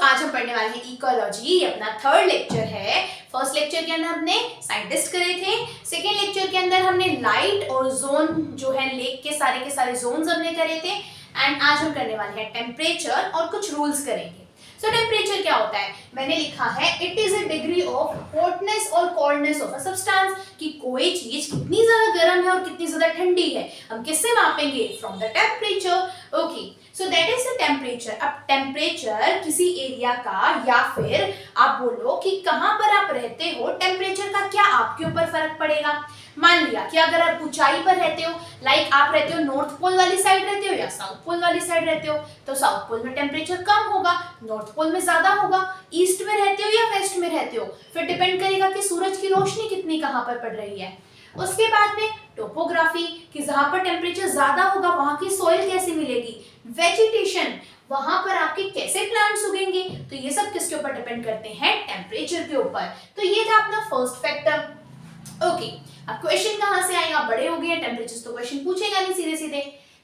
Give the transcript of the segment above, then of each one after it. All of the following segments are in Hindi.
आज हम पढ़ने वाले हैं इकोलॉजी। ये अपना थर्ड लेक्चर है। फर्स्ट लेक्चर के अंदर हमने साइंटिस्ट करे थे। सेकेंड लेक्चर के अंदर हमने लाइट और जोन जो है लेक के सारे जोन्स हमने करे थे। एंड आज हम करने वाले हैं टेम्परेचर और कुछ रूल्स करेंगे। सो टेम्परेचर क्या होता है? मैंने लिखा है it is a degree of hotness और कोल्डनेस ऑफ अ सब्सटेंस, कि कोई चीज कितनी ज्यादा गर्म है और कितनी ज्यादा ठंडी है हम किससे मापेंगे? From the temperature. Okay, so that is the temperature. अब टेम्परेचर किसी एरिया का या फिर आप बोलो कि कहां पर आप रहते हो, टेम्परेचर का क्या आपके ऊपर फर्क पड़ेगा? मान लिया कि अगर आप ऊंचाई पर रहते हो, लाइक आप रहते हो नॉर्थ पोल वाली साइड रहते हो या साउथ पोल वाली साइड रहते हो, तो साउथ पोल में टेम्परेचर कम होगा, नॉर्थ पोल में ज्यादा होगा। ईस्ट में रहते हो या वेस्ट में रहते हो, फिर डिपेंड करेगा कि सूरज की रोशनी कितनी कहां पर पड़ रही है। उसके बाद में टोपोग्राफी, कि जहां पर टेम्परेचर ज्यादा होगा वहां की सॉइल कैसी मिलेगी, वेजिटेशन, वहां पर आपके कैसे प्लांट्स उगेंगे। तो ये सब किसके ऊपर डिपेंड करते हैं? टेम्परेचर के ऊपर। तो ये था अपना फर्स्ट फैक्टर। ओके, अब क्वेश्चन कहां से आएगा? बड़े हो गए टेम्परेचर तो क्वेश्चन पूछेगा नहीं सीधे सीधे।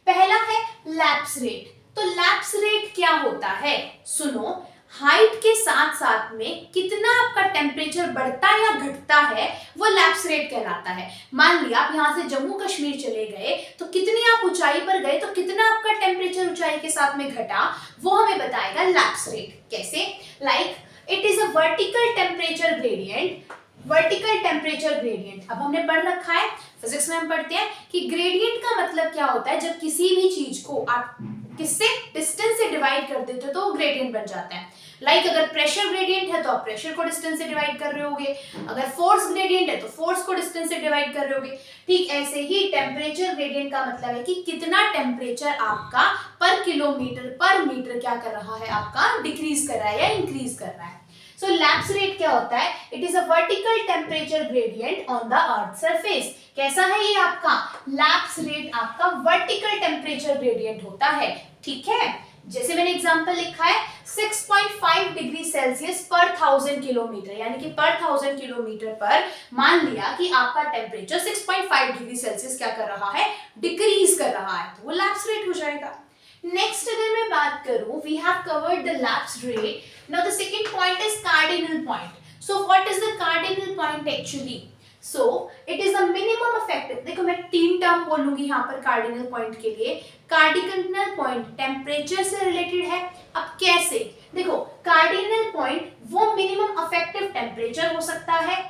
पहला है लैप्स रेट। तो लैप्स रेट क्या होता है? सुनो, हाइट के साथ साथ में कितना आपका टेम्परेचर बढ़ता या घटता है वो लैप्स रेट कहलाता है। मान लिया आप यहाँ से जम्मू कश्मीर चले गए तो कितनी आप ऊंचाई पर गए तो कितना आपका टेम्परेचर ऊंचाई के साथ में घटा, वो हमें बताएगा लैप्स रेट। कैसे? Like it is a vertical temperature gradient. Vertical temperature gradient अब हमने पढ़ रखा है, फिजिक्स में हम पढ़ते हैं कि ग्रेडियंट का मतलब क्या होता है। जब किसी भी चीज को आप किससे, डिस्टेंस से डिवाइड कर देते हो तो वो ग्रेडियंट बन जाता है। लाइक अगर प्रेशर ग्रेडियंट है तो आप प्रेशर को डिस्टेंस से डिवाइड कर रहे होगे, अगर फोर्स ग्रेडियंट है तो फोर्स को डिस्टेंस से डिवाइड कर रहे होगे। ठीक ऐसे ही टेम्परेचर ग्रेडियंट का मतलब है कि कितना टेम्परेचर आपका पर किलोमीटर पर मीटर क्या कर रहा है, आपका डिक्रीज कर रहा है या इंक्रीज कर रहा है। So लैप्स रेट क्या होता है? It is a vertical temperature gradient on the earth surface. कैसा है ये आपका? लैप्स रेट आपका वर्टिकल टेम्परेचर ग्रेडियंट होता है। ठीक है, जैसे मैंने एग्जांपल लिखा है 6.5 डिग्री सेल्सियस पर 1000 किलोमीटर, यानी कि पर 1000 किलोमीटर पर मान लिया कि आपका टेम्परेचर 6.5 डिग्री सेल्सियस क्या कर रहा है? डिक्रीज कर रहा है, तो वो लैप्स रेट हो जाएगा। नेक्स्ट अगर मैं बात करूं, we have covered the lapse rate. Now the second point is cardinal point. So what is the cardinal point actually? So it is the minimum effective. देखो मैं तीन टर्म बोलूंगी यहाँ पर कार्डिनल पॉइंट के लिए। कार्डिनल पॉइंट टेम्परेचर से रिलेटेड है। अब कैसे? देखो, कार्डिनल पॉइंट वो मिनिमम इफेक्टिव टेम्परेचर हो सकता है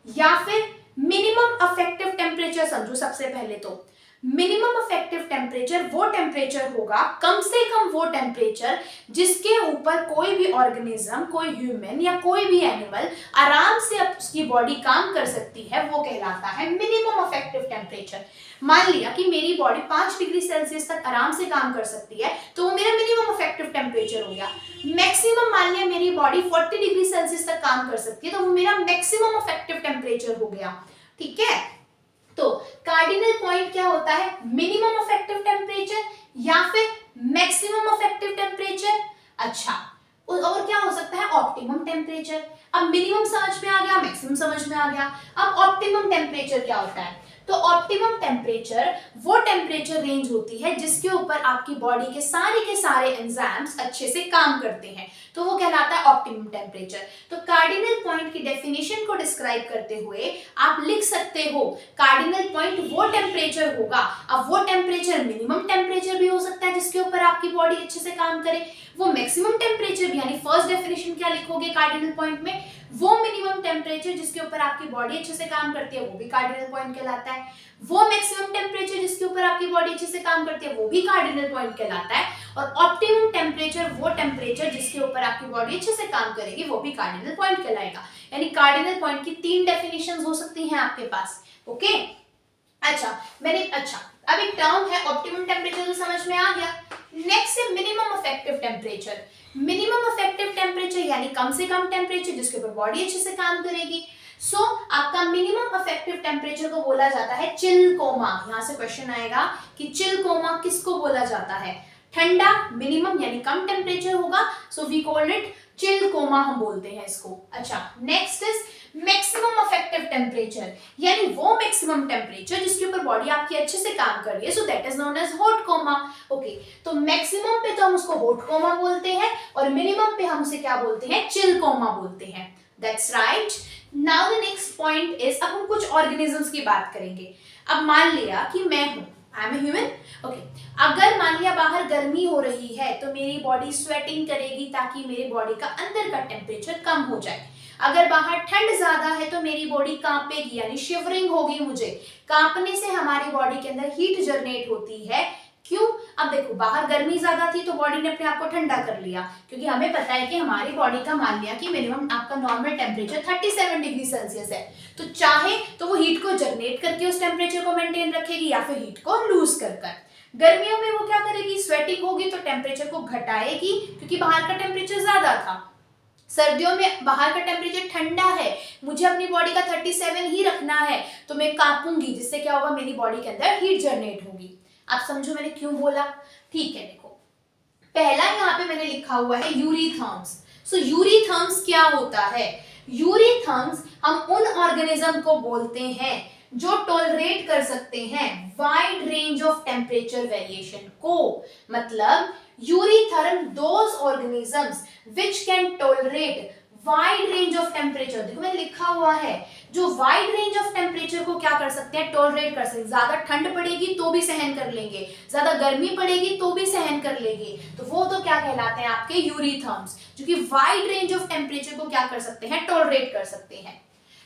या फिर मिनिमम इफेक्टिव टेम्परेचर। समझो, सबसे पहले तो मिनिमम इफेक्टिव टेम्परेचर वो टेम्परेचर होगा, कम से कम वो टेम्परेचर जिसके ऊपर कोई भी ऑर्गेनिज्म, कोई ह्यूमन या कोई भी एनिमल आराम से उसकी बॉडी काम कर सकती है, वो कहलाता है मिनिमम इफेक्टिव टेम्परेचर। मान लिया कि मेरी बॉडी 5 डिग्री सेल्सियस तक आराम से काम कर सकती है, तो वो मेरा मिनिमम इफेक्टिव टेम्परेचर हो गया। मैक्सिमम मान लिया मेरी बॉडी 40 डिग्री सेल्सियस तक काम कर सकती है, तो वो मेरा मैक्सिमम इफेक्टिव टेम्परेचर हो गया। ठीक है, तो कार्डिनल पॉइंट क्या होता है? मिनिमम इफेक्टिव टेम्परेचर या फिर मैक्सिमम इफेक्टिव टेम्परेचर। अच्छा, और क्या हो सकता है? Optimum temperature. अब मिनिमम समझ में आ गया, मैक्सिमम समझ में आ गया। अब ऑप्टिमम टेम्परेचर क्या होता है? तो ऑप्टिमम टेम्परेचर वो टेम्परेचर रेंज होती है जिसके ऊपर आपकी बॉडी के सारे एंजाइम्स अच्छे से काम करते हैं, तो वो कहलाता है ऑप्टिमम टेम्परेचर। तो कार्डिनल पॉइंट की डेफिनेशन को डिस्क्राइब करते हुए आप लिख सकते हो कार्डिनल पॉइंट वो टेम्परेचर होगा। अब वो टेम्परेचर मिनिमम टेम्परेचर भी हो सकता है जिसके ऊपर आपकी बॉडी अच्छे से काम करे, वो मैक्सिमम टेम्परेचर भी, यानी फर्स्ट डेफिनेशन क्या लिखोगे कार्डिनल पॉइंट में? वो मिनिमम टेम्परेचर जिसके ऊपर आपकी बॉडी अच्छे से काम करती है वो भी कार्डिनल पॉइंट कहलाता है। वो मैक्सिमम टेम्परेचर जिसके ऊपर आपकी बॉडी अच्छे से काम करती है वो भी कार्डिनल पॉइंट कहलाता है। और ऑप्टिमम टेम्परेचर वो टेम्परेचर जिसके ऊपर आपकी बॉडी अच्छे से काम करेगी वो भी कार्डिनल पॉइंट कहलाएगा। यानी कार्डिनल पॉइंट की 3 डेफिनेशंस हो सकती हैं आपके पास। ओके, अच्छा अब एक टर्म है ऑप्टिमम टेम्परेचर, तो समझ में आ गया। नेक्स्ट है minimum effective temperature. Minimum effective temperature यानी कम से कम टेम्परेचर जिसके ऊपर बॉडी अच्छे से काम करेगी। सो आपका मिनिमम इफेक्टिव टेम्परेचर को बोला जाता है चिल कोमा। यहां से क्वेश्चन आएगा कि चिल कोमा किसको बोला जाता है? ठंडा मिनिमम यानी कम टेम्परेचर होगा, so we call it chill coma, हम बोलते हैं इसको। अच्छा, next is maximum effective temperature, यानी वो मैक्सिमम टेम्परेचर जिसके ऊपर बॉडी आपकी अच्छे से काम कर रही है, so that is known as hot coma. Okay, तो मैक्सिमम पे तो हम उसको हॉट कोमा बोलते हैं और मिनिमम पे हम उसे क्या बोलते हैं, चिल कोमा बोलते हैं। That's right. Now the next point is, अब हम कुछ ऑर्गेनिजम्स की बात करेंगे। अब मान लिया कि मैं हूं, I am a human. Okay, अगर मान लिया बाहर गर्मी हो रही है तो मेरी बॉडी स्वेटिंग करेगी ताकि मेरी बॉडी का अंदर का टेम्परेचर कम हो जाए। अगर बाहर ठंड ज्यादा है तो मेरी बॉडी कांपेगी, यानी शिवरिंग होगी मुझे। कांपने से हमारी बॉडी के अंदर हीट जनरेट होती है। क्यों? अब देखो, बाहर गर्मी ज्यादा थी तो बॉडी ने अपने आप को ठंडा कर लिया, क्योंकि हमें पता है कि हमारी बॉडी का, मान लिया कि मिनिमम आपका नॉर्मल टेम्परेचर 37 डिग्री सेल्सियस है, तो चाहे तो वो हीट को जनरेट करके उस टेम्परेचर को मेंटेन रखेगी या फिर हीट को लूज कर। गर्मियों में वो क्या करेगी, स्वेटिंग होगी तो टेम्परेचर को घटाएगी क्योंकि बाहर का टेम्परेचर ज्यादा था। सर्दियों में बाहर का टेम्परेचर ठंडा है, मुझे अपनी बॉडी का 37 ही रखना है, तो मैं कांपूंगी, जिससे क्या होगा, मेरी बॉडी के अंदर हीट जनरेट होगी। आप समझो मैंने क्यों बोला? ठीक है, देखो पहला यहाँ पे मैंने लिखा हुआ है यूरीथर्म्स। सो यूरीथर्म्स क्या होता है? यूरीथर्म्स हम उन ऑर्गेनिज्म को बोलते हैं जो टॉलरेट कर सकते हैं wide range of temperature variation को। मतलब eurytherm those organisms which can tolerate wide range of temperature. देखो मैंने लिखा हुआ है, जो वाइड रेंज ऑफ टेम्परेचर को क्या कर सकते हैं, टॉलरेट कर सकते हैं। ज्यादा ठंड पड़ेगी तो भी सहन कर लेंगे, ज्यादा गर्मी पड़ेगी तो भी सहन कर लेंगे, तो वो तो क्या कहलाते हैं, आपके यूरीथर्म्स, जो कि वाइड रेंज ऑफ टेम्परेचर को क्या कर सकते हैं, टॉलरेट कर सकते हैं।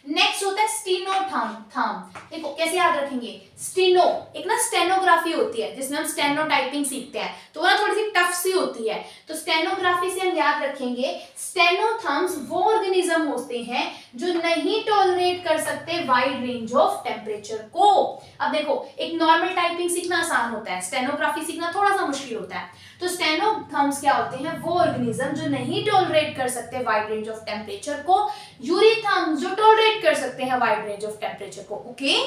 नेक्स्ट होता है स्टेनोथर्म। देखो कैसे याद रखेंगे, स्टेनो, एक ना स्टेनोग्राफी होती है जिसमें हम स्टेनो टाइपिंग सीखते हैं, तो वो ना थोड़ी सी टफ सी होती है, तो स्टेनोग्राफी से हम याद रखेंगे स्टेनोथर्म्स वो ऑर्गेनिज्म होते हैं जो नहीं टॉलरेट कर सकते वाइड रेंज ऑफ टेम्परेचर को। अब देखो, एक नॉर्मल टाइपिंग सीखना आसान होता है, स्टेनोग्राफी सीखना थोड़ा सा मुश्किल होता है। तो स्टेनोथर्म्स क्या होते हैं, वो ऑर्गेनिज्म जो नहीं टॉलरेट कर सकते वाइड रेंज ऑफ टेम्परेचर को, यूरीथर्म्स जो टॉलरेट कर सकते हैं वाइड रेंज ऑफ टेम्परेचर को। ओके,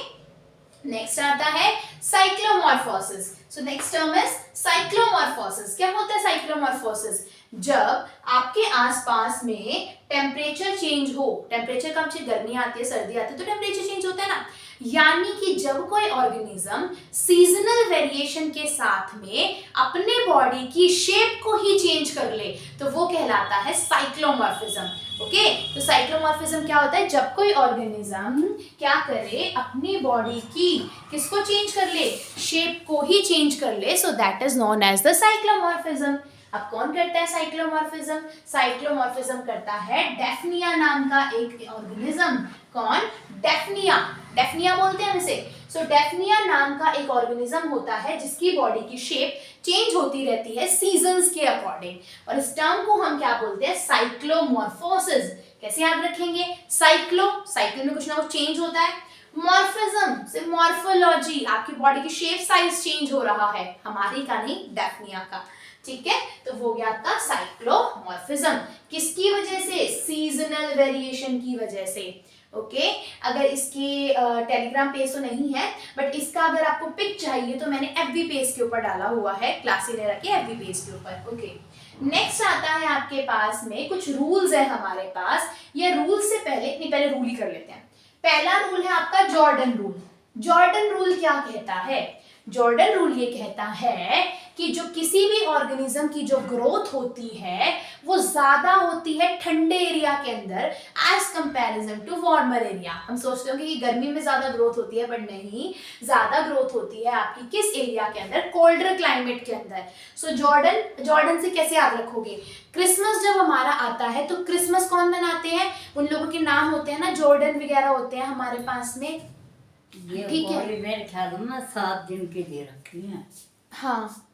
नेक्स्ट आता है cyclomorphosis. So next term is cyclomorphosis. क्या होता है साइक्लोमॉर्फोसिस? जब आपके आसपास में टेम्परेचर चेंज हो, टेम्परेचर कम से गर्मी आती है, सर्दी आती है, तो टेम्परेचर चेंज होता है ना, यानी कि जब कोई ऑर्गेनिज्म सीजनल वेरिएशन के साथ में अपने बॉडी की शेप को ही चेंज कर ले, तो वो कहलाता है साइक्लोमॉर्फिज्म। ओके, तो साइक्लोमॉर्फिज्म क्या होता है, जब कोई ऑर्गेनिज्म क्या करे, अपनी बॉडी की किसको चेंज कर ले, शेप को ही चेंज कर ले, so that is known as the cyclomorphism. अब कौन करता है साइक्लोमॉर्फिज्म? साइक्लोमॉर्फिज्म करता है डेफनिया नाम का एक ऑर्गेनिज्म। कौन? डेफनिया, डेफनिया बोलते हैं इसे। सो डेफनिया नाम का एक ऑर्गेनिज्म होता है जिसकी बॉडी की शेप चेंज होती रहती है सीजन्स के अकॉर्डिंग, और इस टर्म को हम क्या बोलते हैं, साइक्लोमॉर्फोसिस। कैसे याद रखेंगे, साइक्लो, साइकिल में कुछ ना कुछ चेंज होता है, मॉर्फिज्म से मॉर्फोलॉजी, आपकी बॉडी की शेप साइज चेंज हो रहा है, हमारी का नहीं, डेफनिया का। ठीक है, तो वो गया आपका साइक्लोमॉर्फिज्म। किसकी वजह से? सीजनल वेरिएशन की वजह से। ओके, अगर इसकी टेलीग्राम पेज तो नहीं है, बट इसका अगर आपको पिक चाहिए तो मैंने एफबी पेज के ऊपर डाला हुआ है, क्लासीलेरा के एफबी पेज के ऊपर। ओके, नेक्स्ट आता है आपके पास में कुछ रूल्स है हमारे पास। ये रूल से पहले रूल ही कर लेते हैं। पहला रूल है आपका जॉर्डन रूल। जॉर्डन रूल क्या कहता है? जॉर्डन रूल ये कहता है कि जो किसी भी ऑर्गेनिज्म की जो ग्रोथ होती है वो ज्यादा होती है ठंडे एरिया के अंदर as comparison to warmer area. हम सोचते होंगे कि गर्मी में ज्यादा ग्रोथ होती है, बट नहीं, ज्यादा ग्रोथ होती है आपकी किस एरिया के अंदर, कोल्डर क्लाइमेट के अंदर। सो जॉर्डन से कैसे याद रखोगे, क्रिसमस जब हमारा आता है तो क्रिसमस कौन मनाते हैं, उन लोगों के नाम होते हैं ना, जॉर्डन वगैरह होते हैं हमारे पास में। ठीक है, मेरे ख्याल में 7 दिन के लिए रखी है। हाँ,